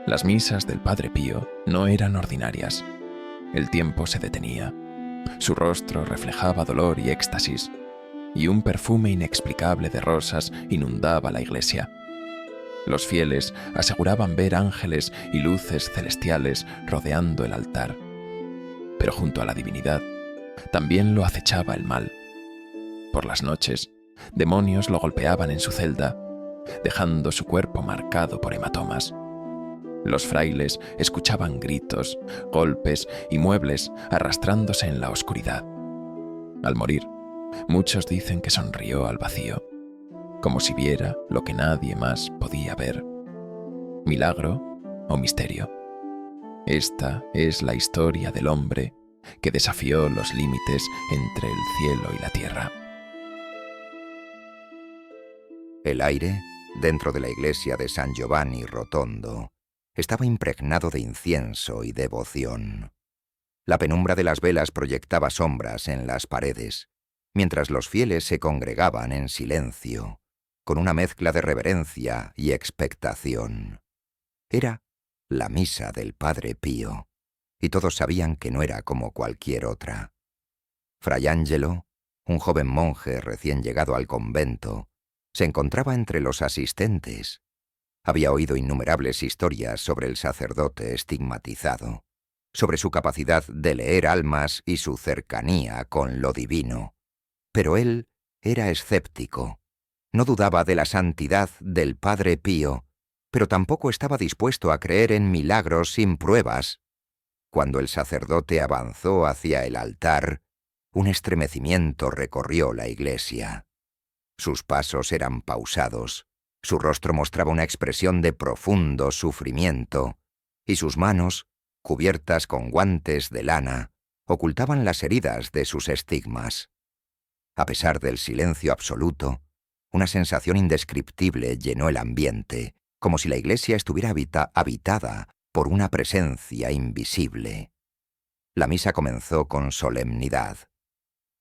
Las misas del Padre Pío no eran ordinarias. El tiempo se detenía. Su rostro reflejaba dolor y éxtasis, y un perfume inexplicable de rosas inundaba la iglesia. Los fieles aseguraban ver ángeles y luces celestiales rodeando el altar. Pero junto a la divinidad también lo acechaba el mal. Por las noches, demonios lo golpeaban en su celda, dejando su cuerpo marcado por hematomas. Los frailes escuchaban gritos, golpes y muebles arrastrándose en la oscuridad. Al morir, muchos dicen que sonrió al vacío, como si viera lo que nadie más podía ver. Milagro o misterio. Esta es la historia del hombre que desafió los límites entre el cielo y la tierra. El aire, dentro de la iglesia de San Giovanni Rotondo, estaba impregnado de incienso y devoción. La penumbra de las velas proyectaba sombras en las paredes, mientras los fieles se congregaban en silencio, con una mezcla de reverencia y expectación. Era la misa del Padre Pío, y todos sabían que no era como cualquier otra. Fray Angelo, un joven monje recién llegado al convento, se encontraba entre los asistentes. Había oído innumerables historias sobre el sacerdote estigmatizado, sobre su capacidad de leer almas y su cercanía con lo divino. Pero él era escéptico. No dudaba de la santidad del Padre Pío, pero tampoco estaba dispuesto a creer en milagros sin pruebas. Cuando el sacerdote avanzó hacia el altar, un estremecimiento recorrió la iglesia. Sus pasos eran pausados, su rostro mostraba una expresión de profundo sufrimiento, y sus manos, cubiertas con guantes de lana, ocultaban las heridas de sus estigmas. A pesar del silencio absoluto, una sensación indescriptible llenó el ambiente, como si la iglesia estuviera habitada por una presencia invisible. La misa comenzó con solemnidad.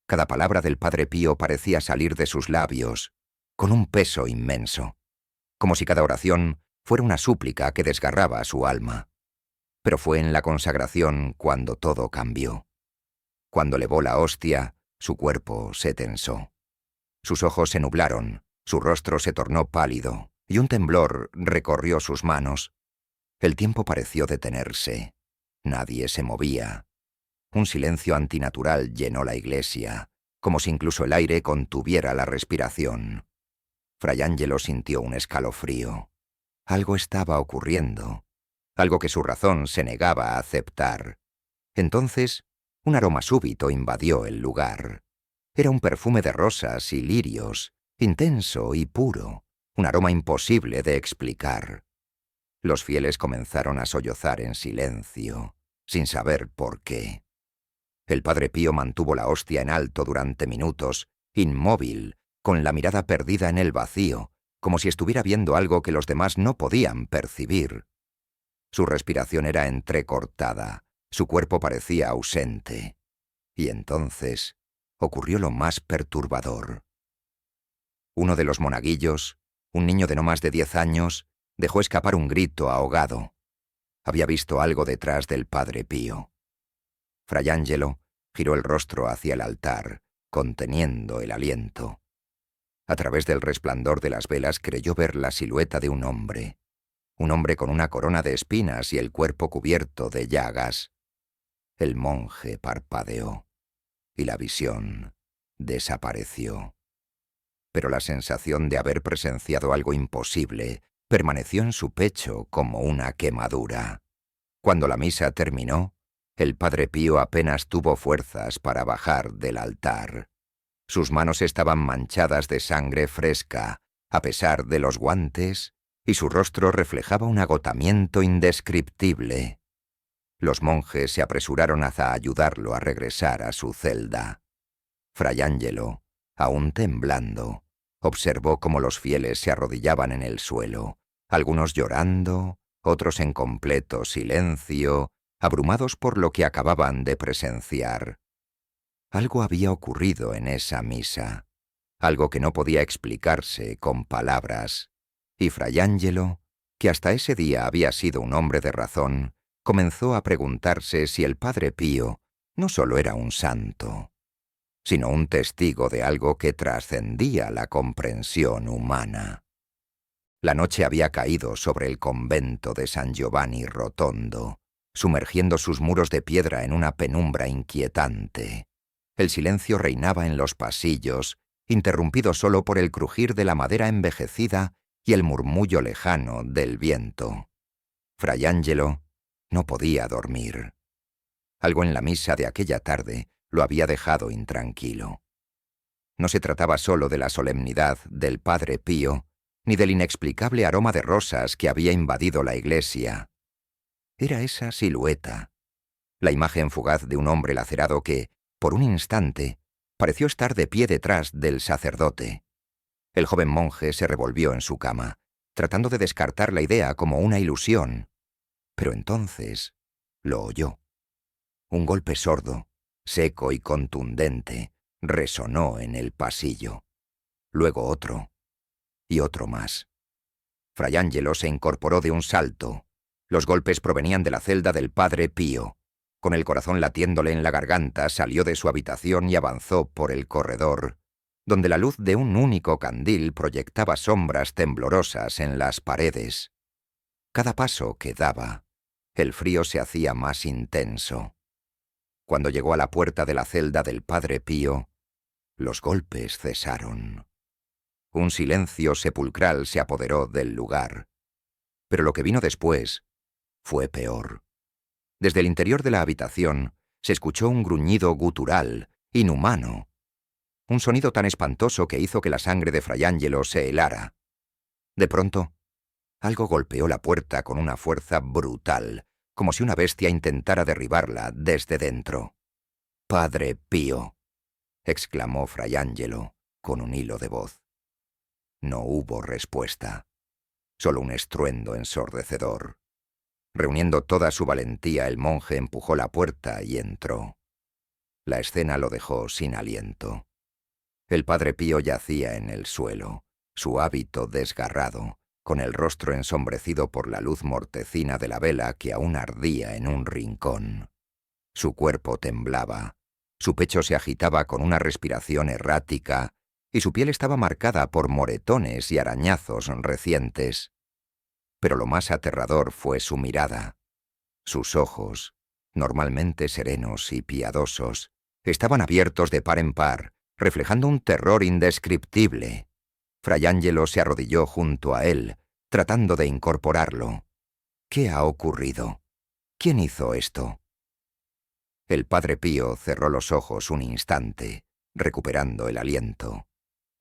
Cada palabra del Padre Pío parecía salir de sus labios, con un peso inmenso, como si cada oración fuera una súplica que desgarraba su alma. Pero fue en la consagración cuando todo cambió. Cuando elevó la hostia, su cuerpo se tensó. Sus ojos se nublaron, su rostro se tornó pálido, y un temblor recorrió sus manos. El tiempo pareció detenerse. Nadie se movía. Un silencio antinatural llenó la iglesia, como si incluso el aire contuviera la respiración. Fray Angelo sintió un escalofrío. Algo estaba ocurriendo, algo que su razón se negaba a aceptar. Entonces, un aroma súbito invadió el lugar. Era un perfume de rosas y lirios, intenso y puro, un aroma imposible de explicar. Los fieles comenzaron a sollozar en silencio, sin saber por qué. El Padre Pío mantuvo la hostia en alto durante minutos, inmóvil, con la mirada perdida en el vacío, como si estuviera viendo algo que los demás no podían percibir. Su respiración era entrecortada, su cuerpo parecía ausente. Y entonces ocurrió lo más perturbador. Uno de los monaguillos, un niño de no más de 10 años, dejó escapar un grito ahogado. Había visto algo detrás del Padre Pío. Fray Angelo giró el rostro hacia el altar, conteniendo el aliento. A través del resplandor de las velas creyó ver la silueta de un hombre con una corona de espinas y el cuerpo cubierto de llagas. El monje parpadeó, y la visión desapareció. Pero la sensación de haber presenciado algo imposible permaneció en su pecho como una quemadura. Cuando la misa terminó, el Padre Pío apenas tuvo fuerzas para bajar del altar. Sus manos estaban manchadas de sangre fresca, a pesar de los guantes, y su rostro reflejaba un agotamiento indescriptible. Los monjes se apresuraron a ayudarlo a regresar a su celda. Fray Angelo, aún temblando, observó cómo los fieles se arrodillaban en el suelo, algunos llorando, otros en completo silencio, abrumados por lo que acababan de presenciar. Algo había ocurrido en esa misa, algo que no podía explicarse con palabras, y Fray Angelo que hasta ese día había sido un hombre de razón, comenzó a preguntarse si el Padre Pío no solo era un santo, sino un testigo de algo que trascendía la comprensión humana. La noche había caído sobre el convento de San Giovanni Rotondo, sumergiendo sus muros de piedra en una penumbra inquietante. El silencio reinaba en los pasillos, interrumpido solo por el crujir de la madera envejecida y el murmullo lejano del viento. Fray Angelo no podía dormir. Algo en la misa de aquella tarde lo había dejado intranquilo. No se trataba solo de la solemnidad del Padre Pío, ni del inexplicable aroma de rosas que había invadido la iglesia. Era esa silueta, la imagen fugaz de un hombre lacerado que, por un instante, pareció estar de pie detrás del sacerdote. El joven monje se revolvió en su cama, tratando de descartar la idea como una ilusión. Pero entonces lo oyó. Un golpe sordo, seco y contundente, resonó en el pasillo. Luego otro, y otro más. Fray Angelo se incorporó de un salto. Los golpes provenían de la celda del Padre Pío. Con el corazón latiéndole en la garganta, salió de su habitación y avanzó por el corredor, donde la luz de un único candil proyectaba sombras temblorosas en las paredes. Cada paso que daba, el frío se hacía más intenso. Cuando llegó a la puerta de la celda del Padre Pío, los golpes cesaron. Un silencio sepulcral se apoderó del lugar. Pero lo que vino después fue peor. Desde el interior de la habitación se escuchó un gruñido gutural, inhumano. Un sonido tan espantoso que hizo que la sangre de Fray Angelo se helara. De pronto, algo golpeó la puerta con una fuerza brutal, como si una bestia intentara derribarla desde dentro. «Padre Pío», exclamó Fray Angelo con un hilo de voz. No hubo respuesta, solo un estruendo ensordecedor. Reuniendo toda su valentía, el monje empujó la puerta y entró. La escena lo dejó sin aliento. El Padre Pío yacía en el suelo, su hábito desgarrado, con el rostro ensombrecido por la luz mortecina de la vela que aún ardía en un rincón. Su cuerpo temblaba, su pecho se agitaba con una respiración errática, y su piel estaba marcada por moretones y arañazos recientes. Pero lo más aterrador fue su mirada. Sus ojos, normalmente serenos y piadosos, estaban abiertos de par en par, reflejando un terror indescriptible. Fray Angelo se arrodilló junto a él, tratando de incorporarlo. ¿Qué ha ocurrido? ¿Quién hizo esto? El Padre Pío cerró los ojos un instante, recuperando el aliento.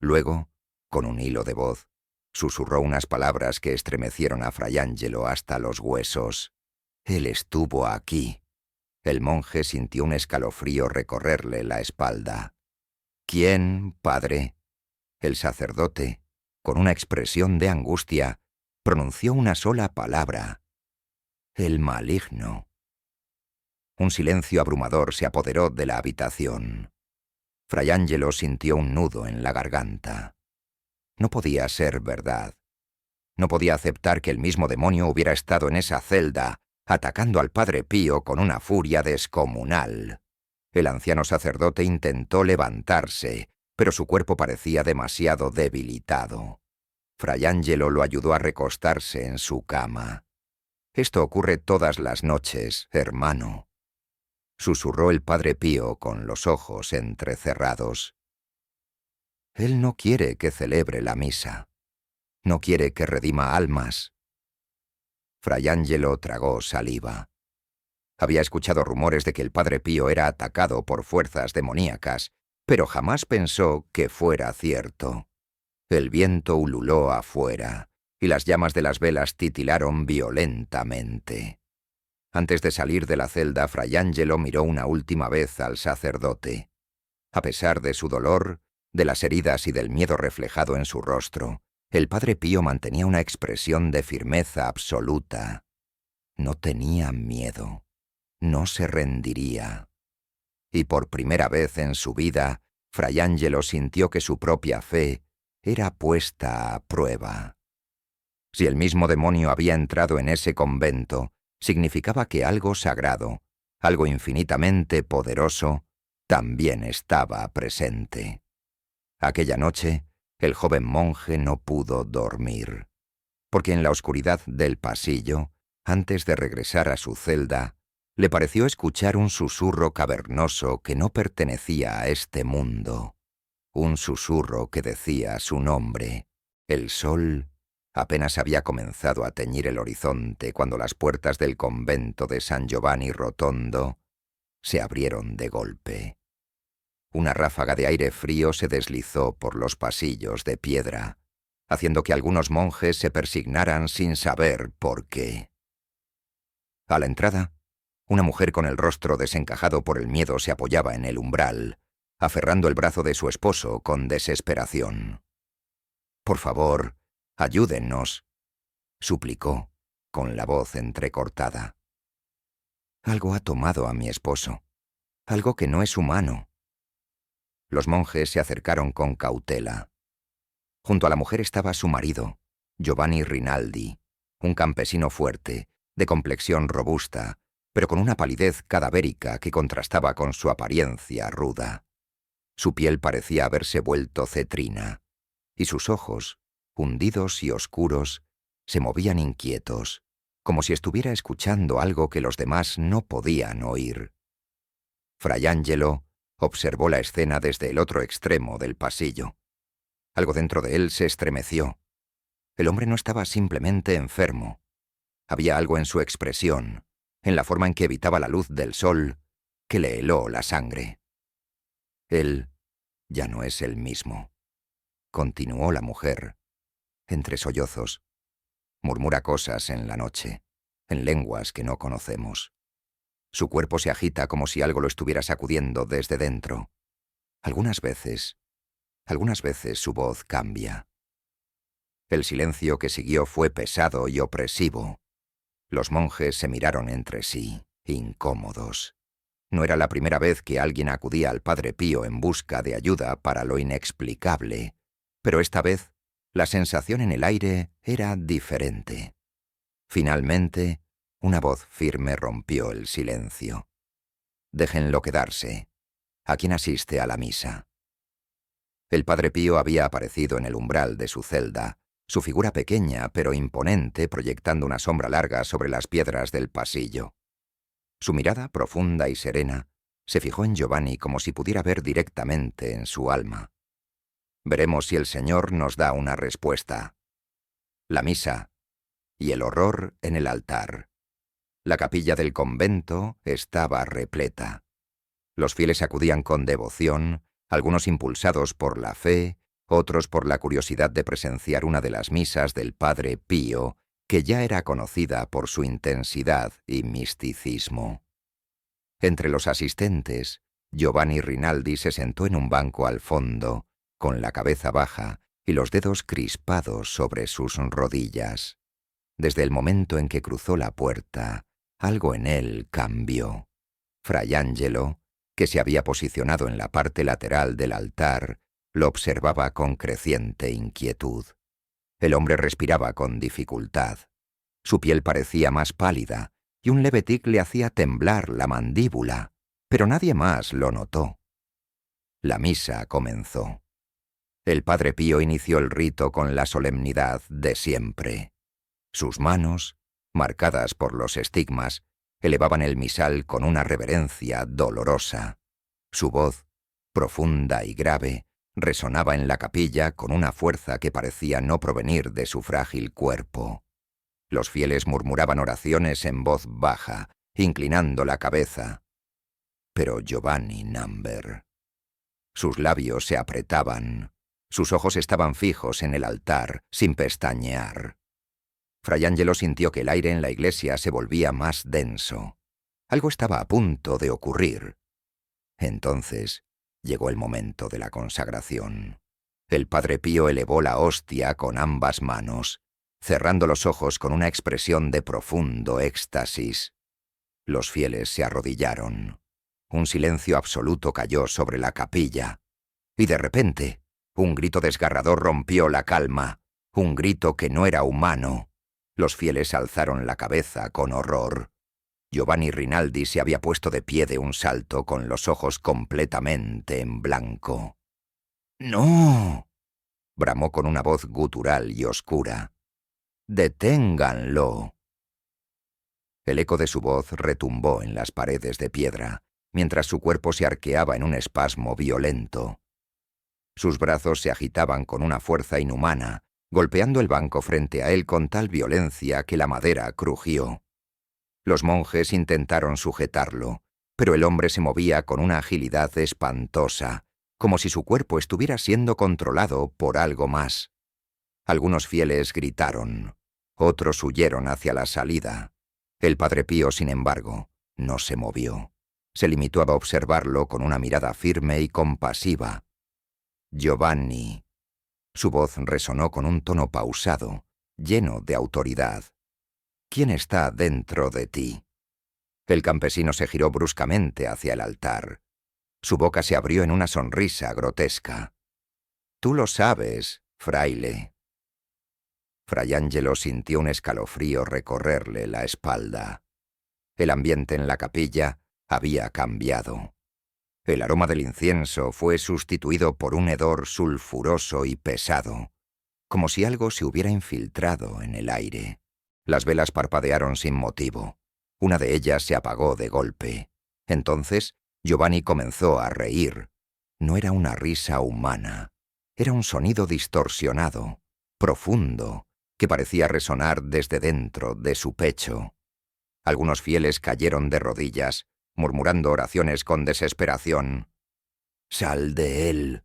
Luego, con un hilo de voz, susurró unas palabras que estremecieron a Fray Angelo hasta los huesos. Él estuvo aquí. El monje sintió un escalofrío recorrerle la espalda. ¿Quién, padre? El sacerdote, con una expresión de angustia, pronunció una sola palabra. El maligno. Un silencio abrumador se apoderó de la habitación. Fray Angelo sintió un nudo en la garganta. No podía ser verdad. No podía aceptar que el mismo demonio hubiera estado en esa celda, atacando al Padre Pío con una furia descomunal. El anciano sacerdote intentó levantarse, pero su cuerpo parecía demasiado debilitado. Fray Angelo lo ayudó a recostarse en su cama. «Esto ocurre todas las noches, hermano», susurró el Padre Pío con los ojos entrecerrados. Él no quiere que celebre la misa. No quiere que redima almas. Fray Angelo tragó saliva. Había escuchado rumores de que el Padre Pío era atacado por fuerzas demoníacas, pero jamás pensó que fuera cierto. El viento ululó afuera, y las llamas de las velas titilaron violentamente. Antes de salir de la celda, Fray Angelo miró una última vez al sacerdote. A pesar de su dolor, de las heridas y del miedo reflejado en su rostro, el Padre Pío mantenía una expresión de firmeza absoluta. No tenía miedo. No se rendiría. Y por primera vez en su vida, Fray Angelo sintió que su propia fe era puesta a prueba. Si el mismo demonio había entrado en ese convento, significaba que algo sagrado, algo infinitamente poderoso, también estaba presente. Aquella noche, el joven monje no pudo dormir, porque en la oscuridad del pasillo, antes de regresar a su celda, le pareció escuchar un susurro cavernoso que no pertenecía a este mundo, un susurro que decía su nombre. El sol apenas había comenzado a teñir el horizonte cuando las puertas del convento de San Giovanni Rotondo se abrieron de golpe. Una ráfaga de aire frío se deslizó por los pasillos de piedra, haciendo que algunos monjes se persignaran sin saber por qué. A la entrada, una mujer con el rostro desencajado por el miedo se apoyaba en el umbral, aferrando el brazo de su esposo con desesperación. «Por favor, ayúdennos», suplicó, con la voz entrecortada. «Algo ha tomado a mi esposo, algo que no es humano». Los monjes se acercaron con cautela. Junto a la mujer estaba su marido, Giovanni Rinaldi, un campesino fuerte, de complexión robusta, pero con una palidez cadavérica que contrastaba con su apariencia ruda. Su piel parecía haberse vuelto cetrina, y sus ojos, hundidos y oscuros, se movían inquietos, como si estuviera escuchando algo que los demás no podían oír. Fray Angelo observó la escena desde el otro extremo del pasillo. Algo dentro de él se estremeció. El hombre no estaba simplemente enfermo. Había algo en su expresión, en la forma en que evitaba la luz del sol, que le heló la sangre. Él ya no es el mismo, continuó la mujer, entre sollozos. Murmura cosas en la noche, en lenguas que no conocemos. Su cuerpo se agita como si algo lo estuviera sacudiendo desde dentro. Algunas veces su voz cambia. El silencio que siguió fue pesado y opresivo. Los monjes se miraron entre sí, incómodos. No era la primera vez que alguien acudía al Padre Pío en busca de ayuda para lo inexplicable, pero esta vez la sensación en el aire era diferente. Finalmente, una voz firme rompió el silencio. «Déjenlo quedarse. ¿A quién asiste a la misa?» El Padre Pío había aparecido en el umbral de su celda, su figura pequeña pero imponente proyectando una sombra larga sobre las piedras del pasillo. Su mirada, profunda y serena, se fijó en Giovanni como si pudiera ver directamente en su alma. «Veremos si el Señor nos da una respuesta». La misa y el horror en el altar. La capilla del convento estaba repleta. Los fieles acudían con devoción, algunos impulsados por la fe, otros por la curiosidad de presenciar una de las misas del Padre Pío, que ya era conocida por su intensidad y misticismo. Entre los asistentes, Giovanni Rinaldi se sentó en un banco al fondo, con la cabeza baja y los dedos crispados sobre sus rodillas. Desde el momento en que cruzó la puerta, algo en él cambió. Fray Angelo, que se había posicionado en la parte lateral del altar, lo observaba con creciente inquietud. El hombre respiraba con dificultad. Su piel parecía más pálida, y un leve tic le hacía temblar la mandíbula, pero nadie más lo notó. La misa comenzó. El Padre Pío inició el rito con la solemnidad de siempre. Sus manos, marcadas por los estigmas, elevaban el misal con una reverencia dolorosa. Su voz, profunda y grave, resonaba en la capilla con una fuerza que parecía no provenir de su frágil cuerpo. Los fieles murmuraban oraciones en voz baja, inclinando la cabeza. Pero Giovanni Number. Sus labios se apretaban, sus ojos estaban fijos en el altar, sin pestañear. Fray Angelo sintió que el aire en la iglesia se volvía más denso. Algo estaba a punto de ocurrir. Entonces llegó el momento de la consagración. El Padre Pío elevó la hostia con ambas manos, cerrando los ojos con una expresión de profundo éxtasis. Los fieles se arrodillaron. Un silencio absoluto cayó sobre la capilla. Y de repente, un grito desgarrador rompió la calma. un grito que no era humano. Los fieles alzaron la cabeza con horror. Giovanni Rinaldi se había puesto de pie de un salto con los ojos completamente en blanco. «¡No!», bramó con una voz gutural y oscura. «¡Deténganlo!». El eco de su voz retumbó en las paredes de piedra, mientras su cuerpo se arqueaba en un espasmo violento. Sus brazos se agitaban con una fuerza inhumana, golpeando el banco frente a él con tal violencia que la madera crujió. Los monjes intentaron sujetarlo, pero el hombre se movía con una agilidad espantosa, como si su cuerpo estuviera siendo controlado por algo más. Algunos fieles gritaron, otros huyeron hacia la salida. El Padre Pío, sin embargo, no se movió. Se limitó a observarlo con una mirada firme y compasiva. «Giovanni». Su voz resonó con un tono pausado, lleno de autoridad. «¿Quién está dentro de ti?». El campesino se giró bruscamente hacia el altar. Su boca se abrió en una sonrisa grotesca. «Tú lo sabes, fraile». Fray Angelo sintió un escalofrío recorrerle la espalda. El ambiente en la capilla había cambiado. El aroma del incienso fue sustituido por un hedor sulfuroso y pesado, como si algo se hubiera infiltrado en el aire. Las velas parpadearon sin motivo. Una de ellas se apagó de golpe. Entonces, Giovanni comenzó a reír. No era una risa humana. Era un sonido distorsionado, profundo, que parecía resonar desde dentro de su pecho. Algunos fieles cayeron de rodillas, murmurando oraciones con desesperación. «¡Sal de él!».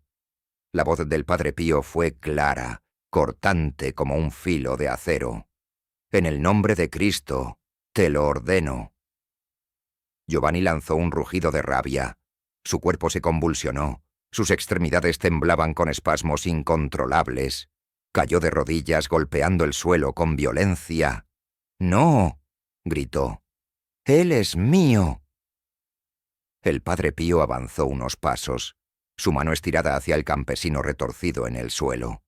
La voz del Padre Pío fue clara, cortante como un filo de acero. «En el nombre de Cristo, te lo ordeno». Giovanni lanzó un rugido de rabia. Su cuerpo se convulsionó, sus extremidades temblaban con espasmos incontrolables. Cayó de rodillas golpeando el suelo con violencia. «¡No!», gritó. «¡Él es mío!». El Padre Pío avanzó unos pasos, su mano estirada hacia el campesino retorcido en el suelo.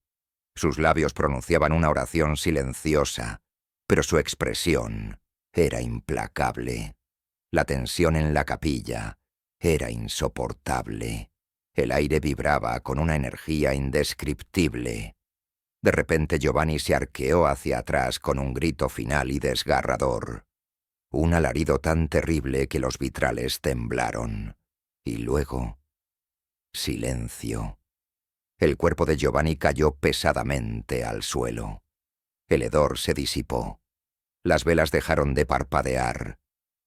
Sus labios pronunciaban una oración silenciosa, pero su expresión era implacable. La tensión en la capilla era insoportable. El aire vibraba con una energía indescriptible. De repente Giovanni se arqueó hacia atrás con un grito final y desgarrador. Un alarido tan terrible que los vitrales temblaron. Y luego, silencio. El cuerpo de Giovanni cayó pesadamente al suelo. El hedor se disipó. Las velas dejaron de parpadear.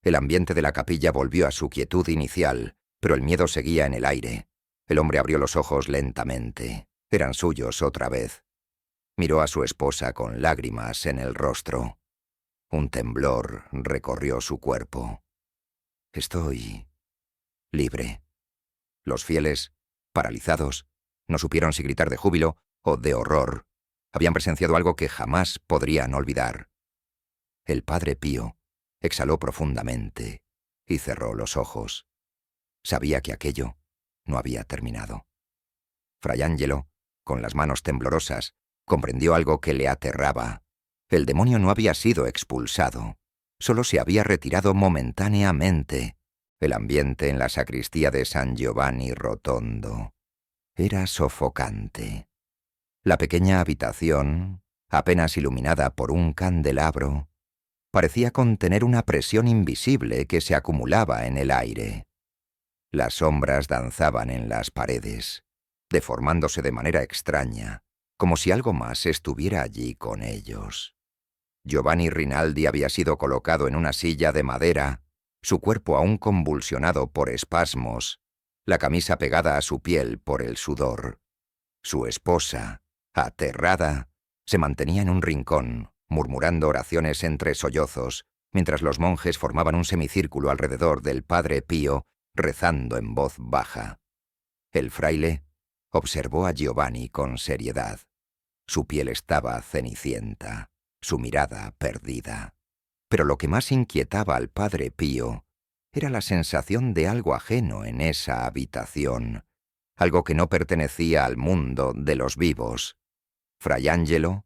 El ambiente de la capilla volvió a su quietud inicial, pero el miedo seguía en el aire. El hombre abrió los ojos lentamente. Eran suyos otra vez. Miró a su esposa con lágrimas en el rostro. Un temblor recorrió su cuerpo. «Estoy libre». Los fieles, paralizados, no supieron si gritar de júbilo o de horror. Habían presenciado algo que jamás podrían olvidar. El Padre Pío exhaló profundamente y cerró los ojos. Sabía que aquello no había terminado. Fray Angelo, con las manos temblorosas, comprendió algo que le aterraba. El demonio no había sido expulsado, solo se había retirado momentáneamente. El ambiente en la sacristía de San Giovanni Rotondo era sofocante. La pequeña habitación, apenas iluminada por un candelabro, parecía contener una presión invisible que se acumulaba en el aire. Las sombras danzaban en las paredes, deformándose de manera extraña, como si algo más estuviera allí con ellos. Giovanni Rinaldi había sido colocado en una silla de madera, su cuerpo aún convulsionado por espasmos, la camisa pegada a su piel por el sudor. Su esposa, aterrada, se mantenía en un rincón, murmurando oraciones entre sollozos, mientras los monjes formaban un semicírculo alrededor del Padre Pío, rezando en voz baja. El fraile observó a Giovanni con seriedad. Su piel estaba cenicienta, su mirada perdida. Pero lo que más inquietaba al Padre Pío era la sensación de algo ajeno en esa habitación, algo que no pertenecía al mundo de los vivos. Fray Angelo,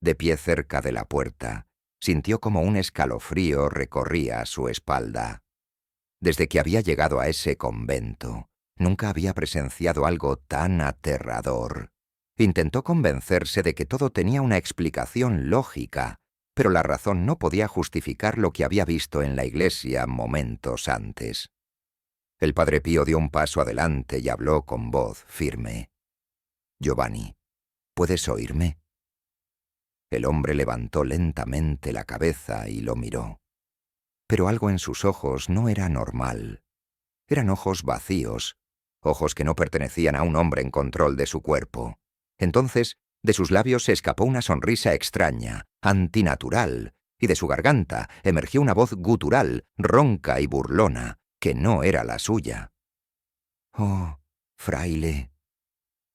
De pie cerca de la puerta, sintió como un escalofrío recorría su espalda. Desde que había llegado a ese convento, nunca había presenciado algo tan aterrador. Intentó convencerse de que todo tenía una explicación lógica, pero la razón no podía justificar lo que había visto en la iglesia momentos antes. El Padre Pío dio un paso adelante y habló con voz firme. «Giovanni, ¿puedes oírme?» El hombre levantó lentamente la cabeza y lo miró. Pero algo en sus ojos no era normal. Eran ojos vacíos, ojos que no pertenecían a un hombre en control de su cuerpo. Entonces, de sus labios se escapó una sonrisa extraña, antinatural, y de su garganta emergió una voz gutural, ronca y burlona, que no era la suya. «Oh, fraile»,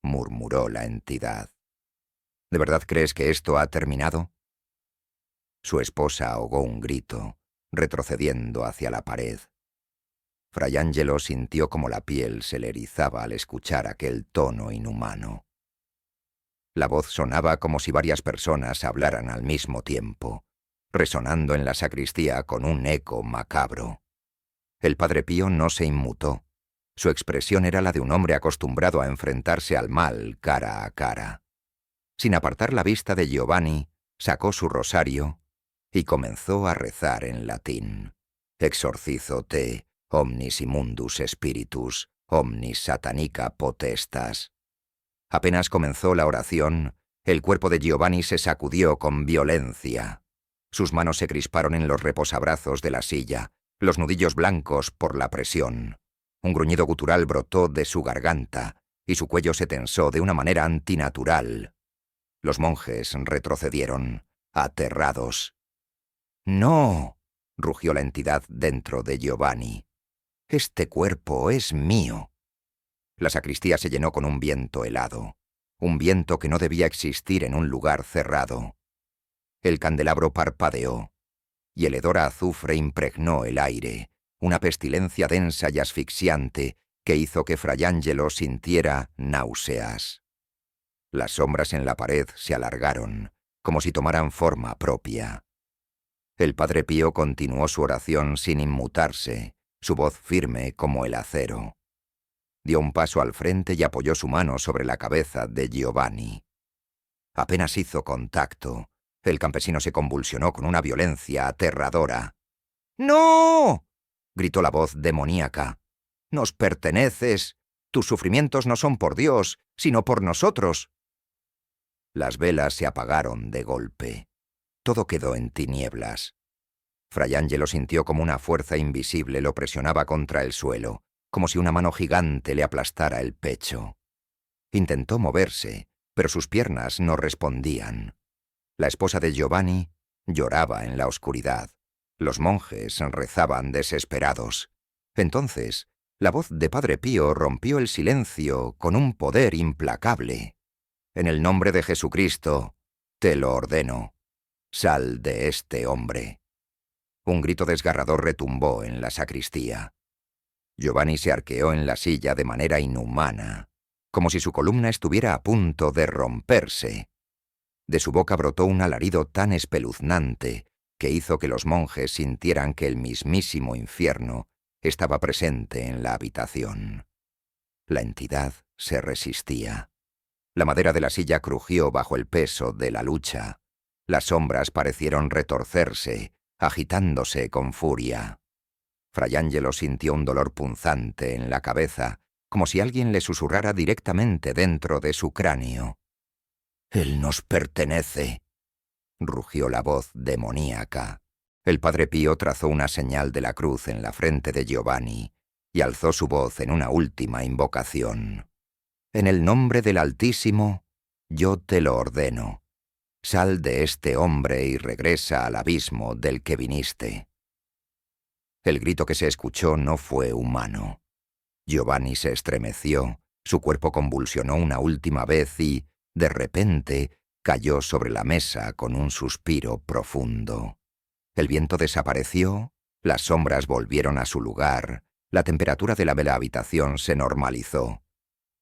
murmuró la entidad. «¿De verdad crees que esto ha terminado?» Su esposa ahogó un grito, retrocediendo hacia la pared. Fray Ángelo sintió como la piel se le erizaba al escuchar aquel tono inhumano. La voz sonaba como si varias personas hablaran al mismo tiempo, resonando en la sacristía con un eco macabro. El Padre Pío no se inmutó. Su expresión era la de un hombre acostumbrado a enfrentarse al mal cara a cara. Sin apartar la vista de Giovanni, sacó su rosario y comenzó a rezar en latín. «Exorcizo te, omnis immundus spiritus, omnis satanica potestas». Apenas comenzó la oración, el cuerpo de Giovanni se sacudió con violencia. Sus manos se crisparon en los reposabrazos de la silla, los nudillos blancos por la presión. Un gruñido gutural brotó de su garganta y su cuello se tensó de una manera antinatural. Los monjes retrocedieron, aterrados. «¡No!», rugió la entidad dentro de Giovanni. «Este cuerpo es mío». La sacristía se llenó con un viento helado, un viento que no debía existir en un lugar cerrado. El candelabro parpadeó, y el hedor a azufre impregnó el aire, una pestilencia densa y asfixiante que hizo que Fray Ángelo sintiera náuseas. Las sombras en la pared se alargaron, como si tomaran forma propia. El Padre Pío continuó su oración sin inmutarse, su voz firme como el acero. Dio un paso al frente y apoyó su mano sobre la cabeza de Giovanni. Apenas hizo contacto, el campesino se convulsionó con una violencia aterradora. «¡No!», gritó la voz demoníaca. «Nos perteneces. Tus sufrimientos no son por Dios, sino por nosotros». Las velas se apagaron de golpe. Todo quedó en tinieblas. Fray Ángelo sintió como una fuerza invisible lo presionaba contra el suelo, como si una mano gigante le aplastara el pecho. Intentó moverse, pero sus piernas no respondían. La esposa de Giovanni lloraba en la oscuridad. Los monjes rezaban desesperados. Entonces, la voz de Padre Pío rompió el silencio con un poder implacable. «En el nombre de Jesucristo, te lo ordeno. Sal de este hombre». Un grito desgarrador retumbó en la sacristía. Giovanni se arqueó en la silla de manera inhumana, como si su columna estuviera a punto de romperse. De su boca brotó un alarido tan espeluznante que hizo que los monjes sintieran que el mismísimo infierno estaba presente en la habitación. La entidad se resistía. La madera de la silla crujió bajo el peso de la lucha. Las sombras parecieron retorcerse, agitándose con furia. Fray Ángelo sintió un dolor punzante en la cabeza, como si alguien le susurrara directamente dentro de su cráneo. «Él nos pertenece», rugió la voz demoníaca. El Padre Pío trazó una señal de la cruz en la frente de Giovanni y alzó su voz en una última invocación. «En el nombre del Altísimo, yo te lo ordeno. Sal de este hombre y regresa al abismo del que viniste». El grito que se escuchó no fue humano. Giovanni se estremeció, su cuerpo convulsionó una última vez y, de repente, cayó sobre la mesa con un suspiro profundo. El viento desapareció, las sombras volvieron a su lugar, la temperatura de la habitación se normalizó.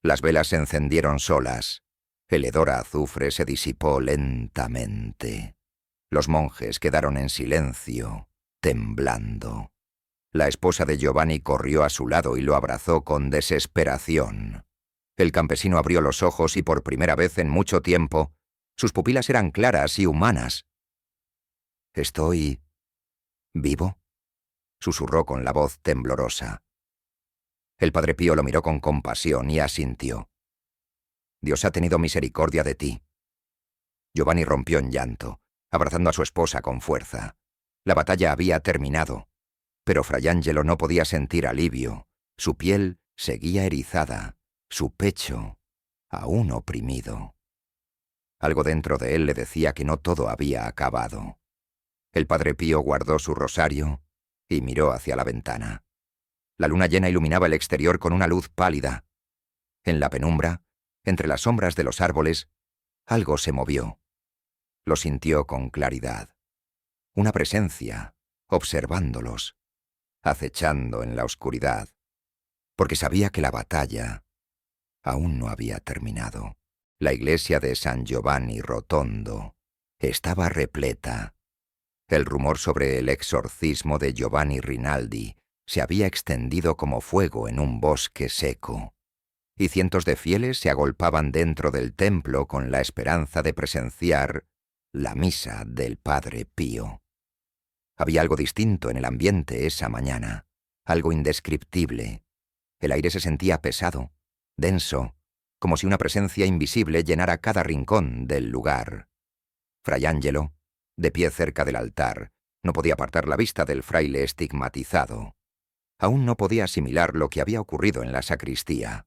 Las velas se encendieron solas. El hedor a azufre se disipó lentamente. Los monjes quedaron en silencio, temblando. La esposa de Giovanni corrió a su lado y lo abrazó con desesperación. El campesino abrió los ojos y por primera vez en mucho tiempo, sus pupilas eran claras y humanas. «¿Estoy vivo?», susurró con la voz temblorosa. El Padre Pío lo miró con compasión y asintió. «Dios ha tenido misericordia de ti». Giovanni rompió en llanto, abrazando a su esposa con fuerza. La batalla había terminado, pero Fray Angelo no podía sentir alivio. Su piel seguía erizada, su pecho aún oprimido. Algo dentro de él le decía que no todo había acabado. El Padre Pío guardó su rosario y miró hacia la ventana. La luna llena iluminaba el exterior con una luz pálida. En la penumbra, entre las sombras de los árboles, algo se movió. Lo sintió con claridad. Una presencia, observándolos, acechando en la oscuridad, porque sabía que la batalla aún no había terminado. La iglesia de San Giovanni Rotondo estaba repleta. El rumor sobre el exorcismo de Giovanni Rinaldi se había extendido como fuego en un bosque seco, y cientos de fieles se agolpaban dentro del templo con la esperanza de presenciar la misa del Padre Pío. Había algo distinto en el ambiente esa mañana, algo indescriptible. El aire se sentía pesado, denso, como si una presencia invisible llenara cada rincón del lugar. Fray Angelo, de pie cerca del altar, no podía apartar la vista del fraile estigmatizado. Aún no podía asimilar lo que había ocurrido en la sacristía.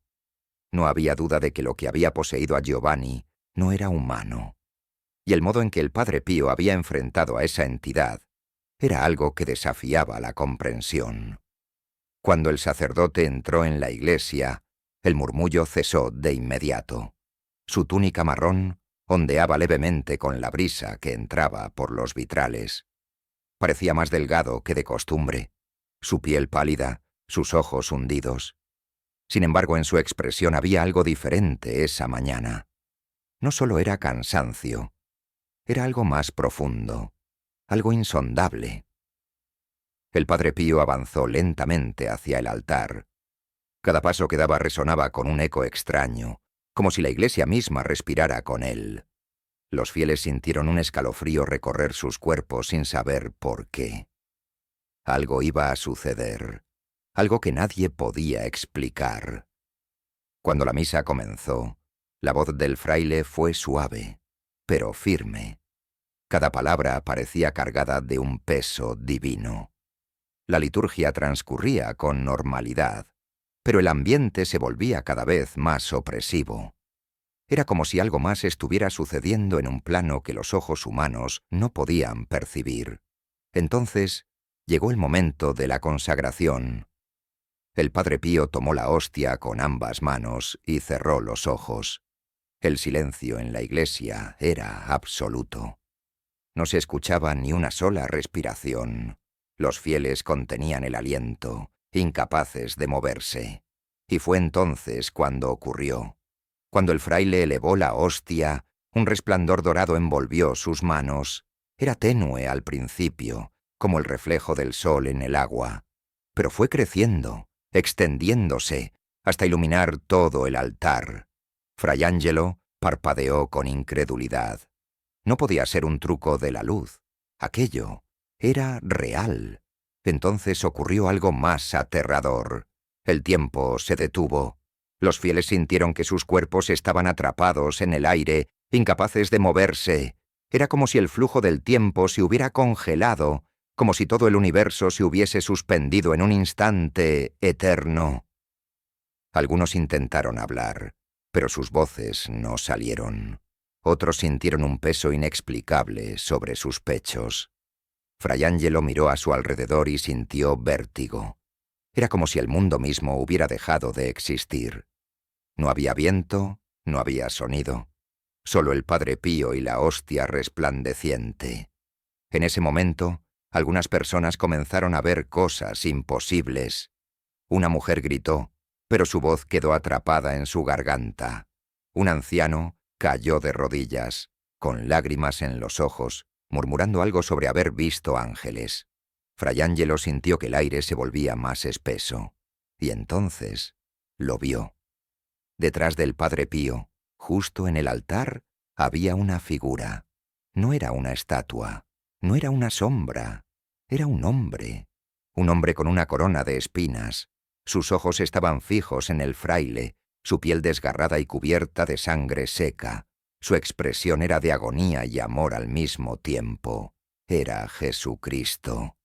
No había duda de que lo que había poseído a Giovanni no era humano. Y el modo en que el Padre Pío había enfrentado a esa entidad era algo que desafiaba la comprensión. Cuando el sacerdote entró en la iglesia, el murmullo cesó de inmediato. Su túnica marrón ondeaba levemente con la brisa que entraba por los vitrales. Parecía más delgado que de costumbre, su piel pálida, sus ojos hundidos. Sin embargo, en su expresión había algo diferente esa mañana. No solo era cansancio, era algo más profundo, algo insondable. El Padre Pío avanzó lentamente hacia el altar. Cada paso que daba resonaba con un eco extraño, como si la iglesia misma respirara con él. Los fieles sintieron un escalofrío recorrer sus cuerpos sin saber por qué. Algo iba a suceder, algo que nadie podía explicar. Cuando la misa comenzó, la voz del fraile fue suave, pero firme. Cada palabra parecía cargada de un peso divino. La liturgia transcurría con normalidad, pero el ambiente se volvía cada vez más opresivo. Era como si algo más estuviera sucediendo en un plano que los ojos humanos no podían percibir. Entonces llegó el momento de la consagración. El Padre Pío tomó la hostia con ambas manos y cerró los ojos. El silencio en la iglesia era absoluto. No se escuchaba ni una sola respiración. Los fieles contenían el aliento, incapaces de moverse. Y fue entonces cuando ocurrió. Cuando el fraile elevó la hostia, un resplandor dorado envolvió sus manos. Era tenue al principio, como el reflejo del sol en el agua, pero fue creciendo, extendiéndose, hasta iluminar todo el altar. Fray Angelo parpadeó con incredulidad. No podía ser un truco de la luz. Aquello era real. Entonces ocurrió algo más aterrador. El tiempo se detuvo. Los fieles sintieron que sus cuerpos estaban atrapados en el aire, incapaces de moverse. Era como si el flujo del tiempo se hubiera congelado, como si todo el universo se hubiese suspendido en un instante eterno. Algunos intentaron hablar, pero sus voces no salieron. Otros sintieron un peso inexplicable sobre sus pechos. Fray Angelo miró a su alrededor y sintió vértigo. Era como si el mundo mismo hubiera dejado de existir. No había viento, no había sonido. Solo el Padre Pío y la hostia resplandeciente. En ese momento, algunas personas comenzaron a ver cosas imposibles. Una mujer gritó, pero su voz quedó atrapada en su garganta. Un anciano cayó de rodillas, con lágrimas en los ojos, murmurando algo sobre haber visto ángeles. Fray Ángelo sintió que el aire se volvía más espeso, y entonces lo vio. Detrás del Padre Pío, justo en el altar, había una figura. No era una estatua, no era una sombra, era un hombre con una corona de espinas. Sus ojos estaban fijos en el fraile, su piel desgarrada y cubierta de sangre seca. Su expresión era de agonía y amor al mismo tiempo. Era Jesucristo.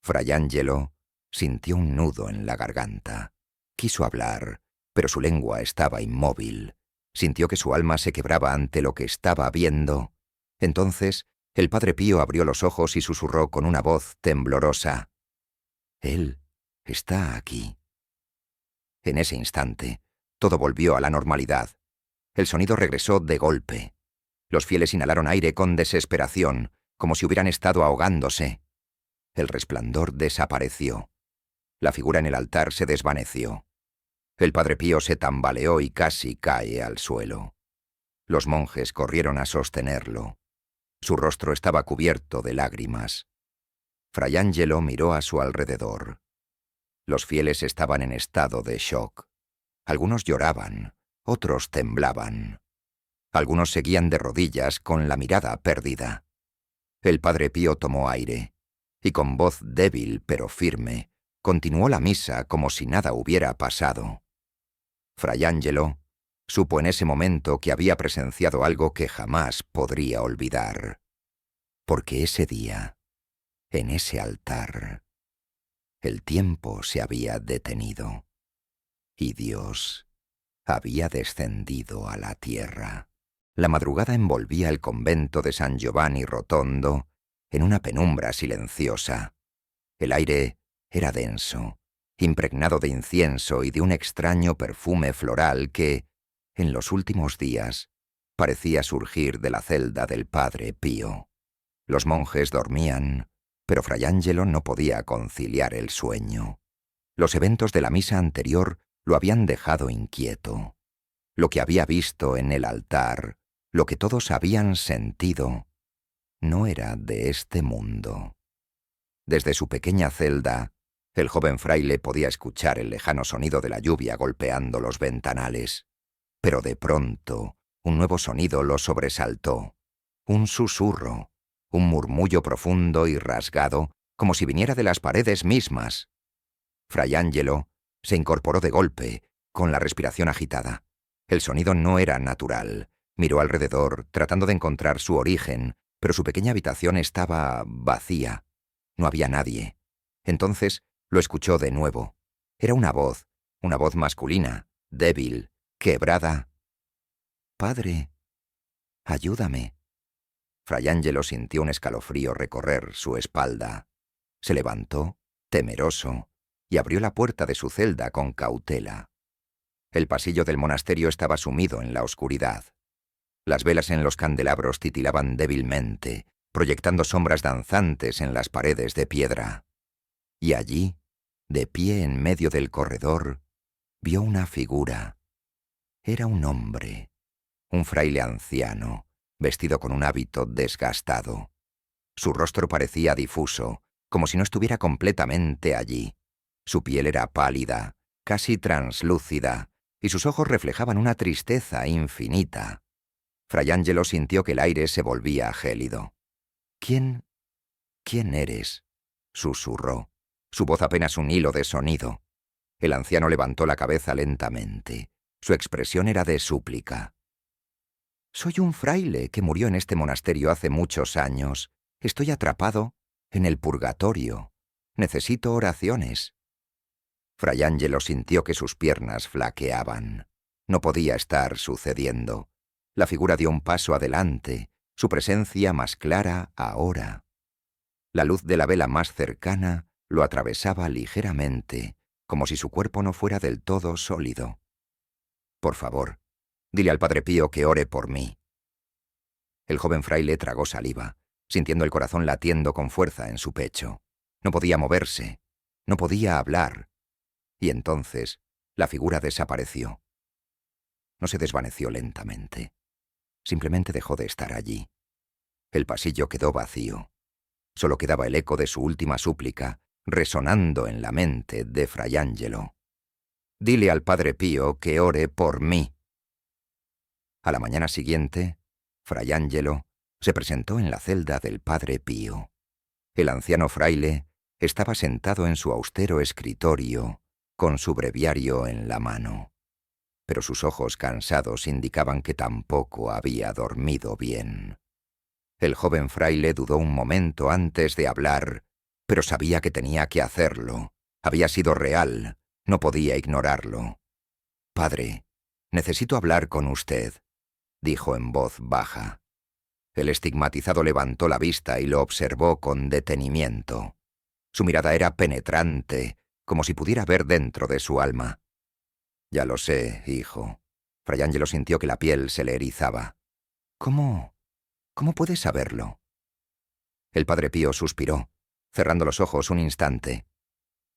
Fray Ángelo sintió un nudo en la garganta. Quiso hablar, pero su lengua estaba inmóvil. Sintió que su alma se quebraba ante lo que estaba viendo. Entonces, el Padre Pío abrió los ojos y susurró con una voz temblorosa: «Él está aquí». En ese instante, todo volvió a la normalidad. El sonido regresó de golpe. Los fieles inhalaron aire con desesperación, como si hubieran estado ahogándose. El resplandor desapareció. La figura en el altar se desvaneció. El Padre Pío se tambaleó y casi cae al suelo. Los monjes corrieron a sostenerlo. Su rostro estaba cubierto de lágrimas. Fray Ángelo miró a su alrededor. Los fieles estaban en estado de shock. Algunos lloraban, otros temblaban. Algunos seguían de rodillas con la mirada perdida. El Padre Pío tomó aire y con voz débil pero firme continuó la misa como si nada hubiera pasado. Fray Ángelo supo en ese momento que había presenciado algo que jamás podría olvidar. Porque ese día, en ese altar, el tiempo se había detenido y Dios había descendido a la tierra. La madrugada envolvía el convento de San Giovanni Rotondo en una penumbra silenciosa. El aire era denso, impregnado de incienso y de un extraño perfume floral que, en los últimos días, parecía surgir de la celda del Padre Pío. Los monjes dormían, pero Fray Ángelo no podía conciliar el sueño. Los eventos de la misa anterior lo habían dejado inquieto. Lo que había visto en el altar, lo que todos habían sentido, no era de este mundo. Desde su pequeña celda, el joven fraile podía escuchar el lejano sonido de la lluvia golpeando los ventanales. Pero de pronto, un nuevo sonido lo sobresaltó. Un susurro, un murmullo profundo y rasgado, como si viniera de las paredes mismas. Fray Ángelo se incorporó de golpe, con la respiración agitada. El sonido no era natural. Miró alrededor, tratando de encontrar su origen, pero su pequeña habitación estaba vacía. No había nadie. Entonces lo escuchó de nuevo. Era una voz masculina, débil, quebrada. «Padre, ayúdame». Fray Ángelo sintió un escalofrío recorrer su espalda. Se levantó, temeroso, y abrió la puerta de su celda con cautela. El pasillo del monasterio estaba sumido en la oscuridad. Las velas en los candelabros titilaban débilmente, proyectando sombras danzantes en las paredes de piedra. Y allí, de pie en medio del corredor, vio una figura. Era un hombre, un fraile anciano, vestido con un hábito desgastado. Su rostro parecía difuso, como si no estuviera completamente allí. Su piel era pálida, casi translúcida, y sus ojos reflejaban una tristeza infinita. Fray Ángelo sintió que el aire se volvía gélido. «¿Quién eres?», susurró, su voz apenas un hilo de sonido. El anciano levantó la cabeza lentamente. Su expresión era de súplica. «Soy un fraile que murió en este monasterio hace muchos años. Estoy atrapado en el purgatorio. Necesito oraciones». Fray Ángelo sintió que sus piernas flaqueaban. No podía estar sucediendo. La figura dio un paso adelante, su presencia más clara ahora. La luz de la vela más cercana lo atravesaba ligeramente, como si su cuerpo no fuera del todo sólido. «Por favor, dile al Padre Pío que ore por mí». El joven fraile tragó saliva, sintiendo el corazón latiendo con fuerza en su pecho. No podía moverse, no podía hablar. Y entonces la figura desapareció. No se desvaneció lentamente. simplemente dejó de estar allí. El pasillo quedó vacío. Solo quedaba el eco de su última súplica, resonando en la mente de Fray Angelo. «Dile al Padre Pío que ore por mí». A la mañana siguiente, Fray Angelo se presentó en la celda del Padre Pío. El anciano fraile estaba sentado en su austero escritorio, con su breviario en la mano. Pero sus ojos cansados indicaban que tampoco había dormido bien. El joven fraile dudó un momento antes de hablar, pero sabía que tenía que hacerlo. Había sido real, no podía ignorarlo. «Padre, necesito hablar con usted», dijo en voz baja. El estigmatizado levantó la vista y lo observó con detenimiento. Su mirada era penetrante, como si pudiera ver dentro de su alma. «Ya lo sé, hijo». Fray Angelo sintió que la piel se le erizaba. «¿Cómo puedes saberlo?» El Padre Pío suspiró, cerrando los ojos un instante.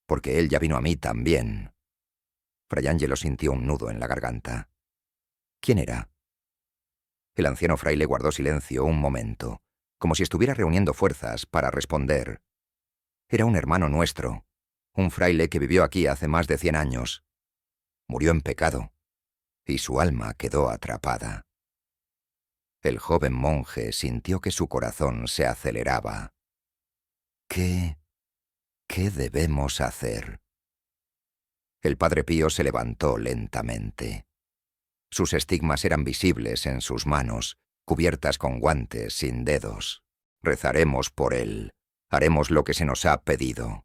«Porque él ya vino a mí también». Fray Angelo sintió un nudo en la garganta. «¿Quién era?» El anciano fraile guardó silencio un momento, como si estuviera reuniendo fuerzas para responder. «Era un hermano nuestro, un fraile que vivió aquí hace más de 100 años. Murió en pecado, y su alma quedó atrapada». El joven monje sintió que su corazón se aceleraba. ¿Qué debemos hacer? El Padre Pío se levantó lentamente. Sus estigmas eran visibles en sus manos, cubiertas con guantes sin dedos. «Rezaremos por él. Haremos lo que se nos ha pedido».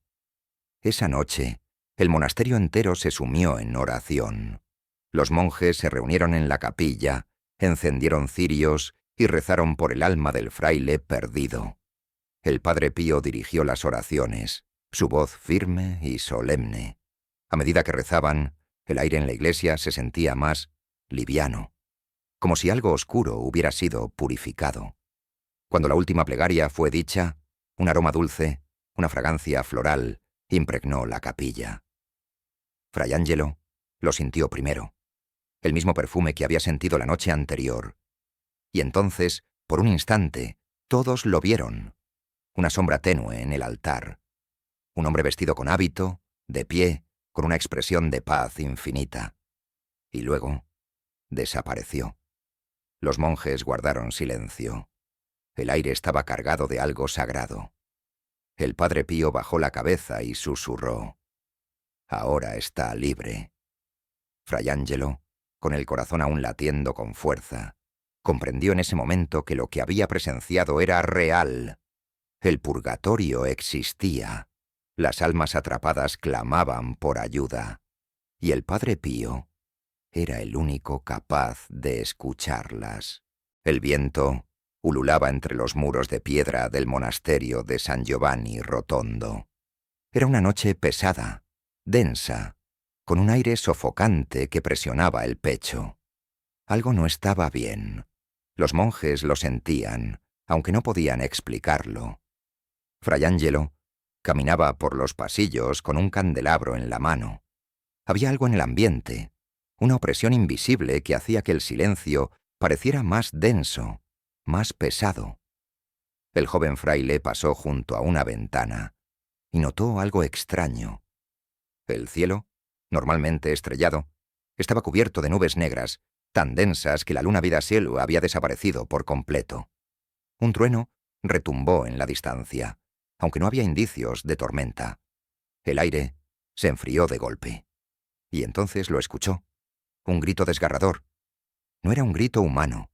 Esa noche, el monasterio entero se sumió en oración. Los monjes se reunieron en la capilla, encendieron cirios y rezaron por el alma del fraile perdido. El Padre Pío dirigió las oraciones, su voz firme y solemne. A medida que rezaban, el aire en la iglesia se sentía más liviano, como si algo oscuro hubiera sido purificado. Cuando la última plegaria fue dicha, un aroma dulce, una fragancia floral, impregnó la capilla. Fray Angelo lo sintió primero, el mismo perfume que había sentido la noche anterior. Y entonces, por un instante, todos lo vieron. Una sombra tenue en el altar. Un hombre vestido con hábito, de pie, con una expresión de paz infinita. Y luego desapareció. Los monjes guardaron silencio. El aire estaba cargado de algo sagrado. El Padre Pío bajó la cabeza y susurró: «Ahora está libre». Fray Angelo, con el corazón aún latiendo con fuerza, comprendió en ese momento que lo que había presenciado era real. El purgatorio existía. Las almas atrapadas clamaban por ayuda. Y el Padre Pío era el único capaz de escucharlas. El viento ululaba entre los muros de piedra del monasterio de San Giovanni Rotondo. Era una noche pesada, densa, con un aire sofocante que presionaba el pecho. Algo no estaba bien. Los monjes lo sentían, aunque no podían explicarlo. Fray Angelo caminaba por los pasillos con un candelabro en la mano. Había algo en el ambiente, una opresión invisible que hacía que el silencio pareciera más denso, más pesado. El joven fraile pasó junto a una ventana y notó algo extraño. El cielo, normalmente estrellado, estaba cubierto de nubes negras, tan densas que la luna Vidasielu había desaparecido por completo. Un trueno retumbó en la distancia, aunque no había indicios de tormenta. El aire se enfrió de golpe. Y entonces lo escuchó. Un grito desgarrador. No era un grito humano.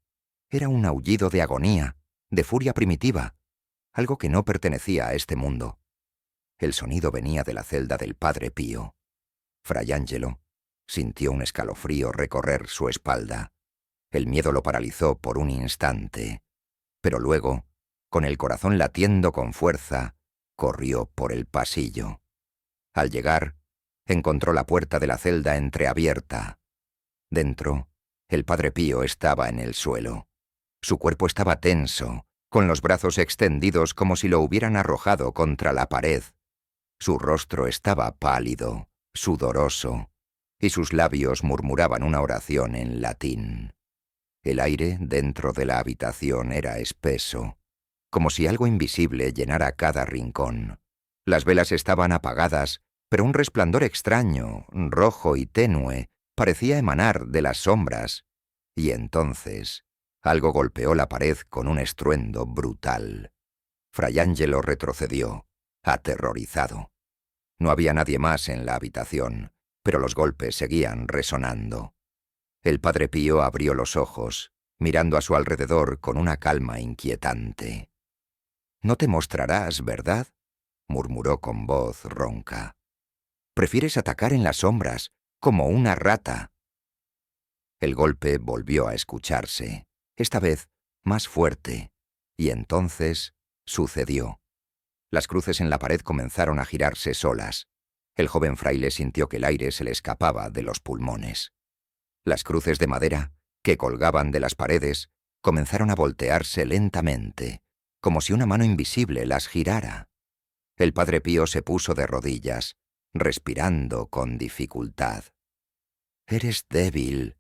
Era un aullido de agonía, de furia primitiva, algo que no pertenecía a este mundo. El sonido venía de la celda del Padre Pío. Fray Angelo sintió un escalofrío recorrer su espalda. El miedo lo paralizó por un instante, pero luego, con el corazón latiendo con fuerza, corrió por el pasillo. Al llegar, encontró la puerta de la celda entreabierta. Dentro, el Padre Pío estaba en el suelo. Su cuerpo estaba tenso, con los brazos extendidos como si lo hubieran arrojado contra la pared. Su rostro estaba pálido, sudoroso, y sus labios murmuraban una oración en latín. El aire dentro de la habitación era espeso, como si algo invisible llenara cada rincón. Las velas estaban apagadas, pero un resplandor extraño, rojo y tenue, parecía emanar de las sombras. Y entonces algo golpeó la pared con un estruendo brutal. Fray Angelo retrocedió, aterrorizado. No había nadie más en la habitación, pero los golpes seguían resonando. El Padre Pío abrió los ojos, mirando a su alrededor con una calma inquietante. «No te mostrarás, ¿verdad?», murmuró con voz ronca. «Prefieres atacar en las sombras, como una rata». El golpe volvió a escucharse, esta vez más fuerte, y entonces sucedió. Las cruces en la pared comenzaron a girarse solas. El joven fraile sintió que el aire se le escapaba de los pulmones. Las cruces de madera, que colgaban de las paredes, comenzaron a voltearse lentamente, como si una mano invisible las girara. El Padre Pío se puso de rodillas, respirando con dificultad. «Eres débil».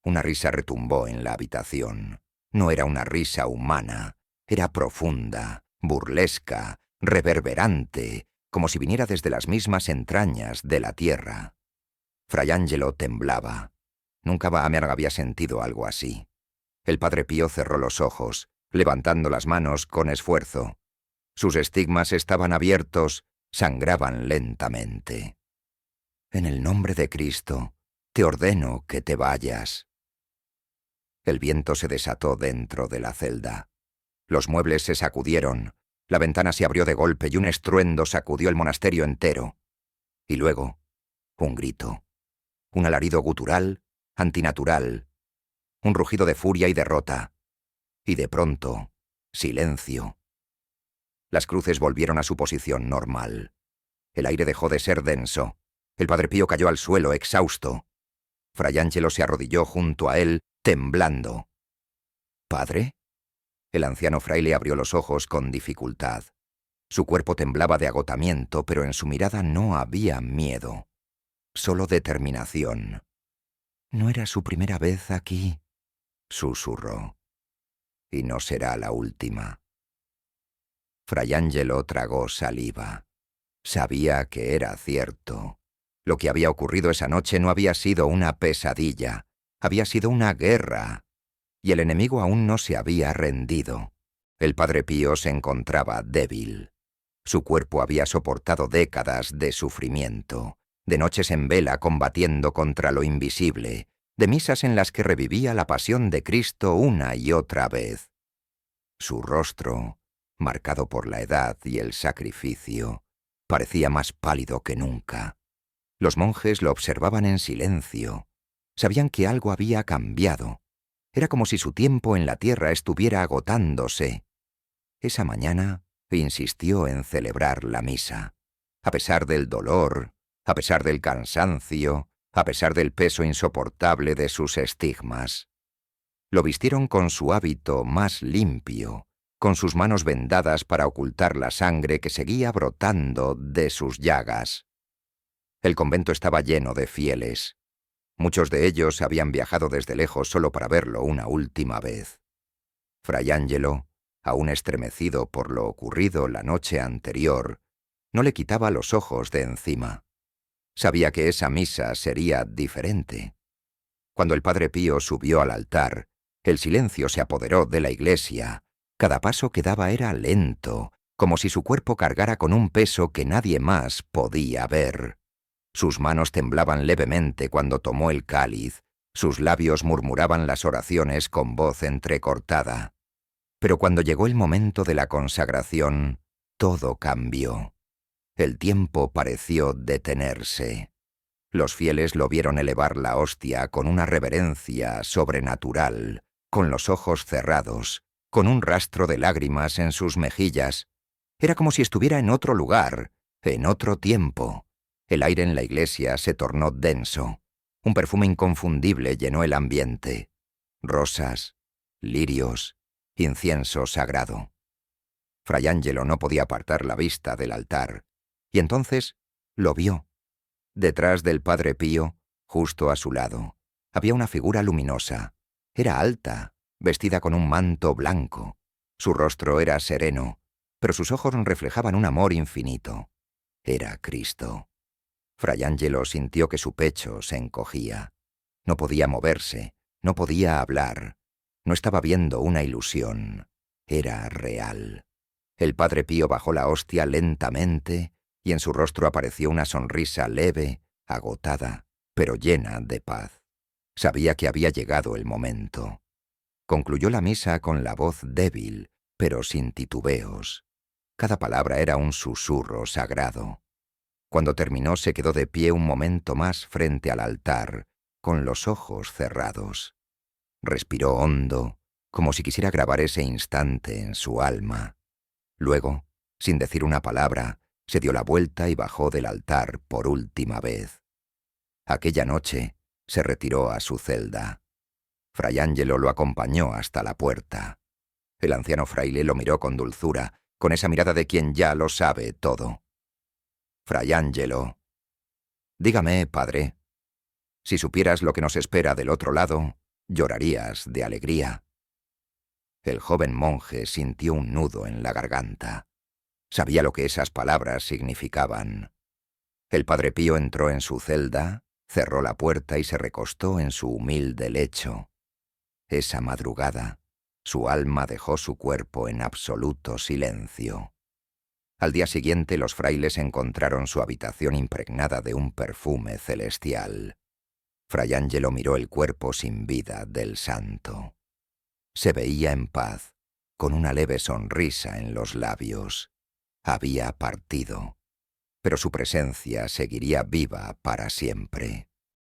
Una risa retumbó en la habitación. No era una risa humana, era profunda, burlesca, reverberante, como si viniera desde las mismas entrañas de la tierra. Fray Angelo temblaba. Nunca Vaamer había sentido algo así. El Padre Pío cerró los ojos, levantando las manos con esfuerzo. Sus estigmas estaban abiertos, sangraban lentamente. «En el nombre de Cristo, te ordeno que te vayas». El viento se desató dentro de la celda. Los muebles se sacudieron, la ventana se abrió de golpe y un estruendo sacudió el monasterio entero. Y luego, un grito, un alarido gutural, antinatural, un rugido de furia y derrota. Y de pronto, silencio. Las cruces volvieron a su posición normal. El aire dejó de ser denso. El Padre Pío cayó al suelo, exhausto. Fray Angelo se arrodilló junto a él, temblando. «¿Padre?». El anciano fraile abrió los ojos con dificultad. Su cuerpo temblaba de agotamiento, pero en su mirada no había miedo, solo determinación. «No era su primera vez aquí», susurró. «Y no será la última». Fray Angelo tragó saliva. Sabía que era cierto. Lo que había ocurrido esa noche no había sido una pesadilla, había sido una guerra, y el enemigo aún no se había rendido. El Padre Pío se encontraba débil. Su cuerpo había soportado décadas de sufrimiento, de noches en vela combatiendo contra lo invisible, de misas en las que revivía la pasión de Cristo una y otra vez. Su rostro, marcado por la edad y el sacrificio, parecía más pálido que nunca. Los monjes lo observaban en silencio. Sabían que algo había cambiado. Era como si su tiempo en la tierra estuviera agotándose. Esa mañana insistió en celebrar la misa. A pesar del dolor, a pesar del cansancio, a pesar del peso insoportable de sus estigmas. Lo vistieron con su hábito más limpio, con sus manos vendadas para ocultar la sangre que seguía brotando de sus llagas. El convento estaba lleno de fieles. Muchos de ellos habían viajado desde lejos solo para verlo una última vez. Fray Angelo, aún estremecido por lo ocurrido la noche anterior, no le quitaba los ojos de encima. Sabía que esa misa sería diferente. Cuando el Padre Pío subió al altar, el silencio se apoderó de la iglesia. Cada paso que daba era lento, como si su cuerpo cargara con un peso que nadie más podía ver. Sus manos temblaban levemente cuando tomó el cáliz, sus labios murmuraban las oraciones con voz entrecortada. Pero cuando llegó el momento de la consagración, todo cambió. El tiempo pareció detenerse. Los fieles lo vieron elevar la hostia con una reverencia sobrenatural, con los ojos cerrados, con un rastro de lágrimas en sus mejillas. Era como si estuviera en otro lugar, en otro tiempo. El aire en la iglesia se tornó denso. Un perfume inconfundible llenó el ambiente. Rosas, lirios, incienso sagrado. Fray Angelo no podía apartar la vista del altar, y entonces lo vio. Detrás del Padre Pío, justo a su lado, había una figura luminosa. Era alta, vestida con un manto blanco. Su rostro era sereno, pero sus ojos reflejaban un amor infinito. Era Cristo. Fray Ángelo sintió que su pecho se encogía. No podía moverse, no podía hablar. No estaba viendo una ilusión. Era real. El Padre Pío bajó la hostia lentamente y en su rostro apareció una sonrisa leve, agotada, pero llena de paz. Sabía que había llegado el momento. Concluyó la misa con la voz débil, pero sin titubeos. Cada palabra era un susurro sagrado. Cuando terminó se quedó de pie un momento más frente al altar, con los ojos cerrados. Respiró hondo, como si quisiera grabar ese instante en su alma. Luego, sin decir una palabra, se dio la vuelta y bajó del altar por última vez. Aquella noche se retiró a su celda. Fray Ángelo lo acompañó hasta la puerta. El anciano fraile lo miró con dulzura, con esa mirada de quien ya lo sabe todo. Fray Ángelo, dígame, padre, si supieras lo que nos espera del otro lado, llorarías de alegría. El joven monje sintió un nudo en la garganta. Sabía lo que esas palabras significaban. El Padre Pío entró en su celda, cerró la puerta y se recostó en su humilde lecho. Esa madrugada, su alma dejó su cuerpo en absoluto silencio. Al día siguiente los frailes encontraron su habitación impregnada de un perfume celestial. Fray Ángelo miró el cuerpo sin vida del santo. Se veía en paz, con una leve sonrisa en los labios. Había partido, pero su presencia seguiría viva para siempre.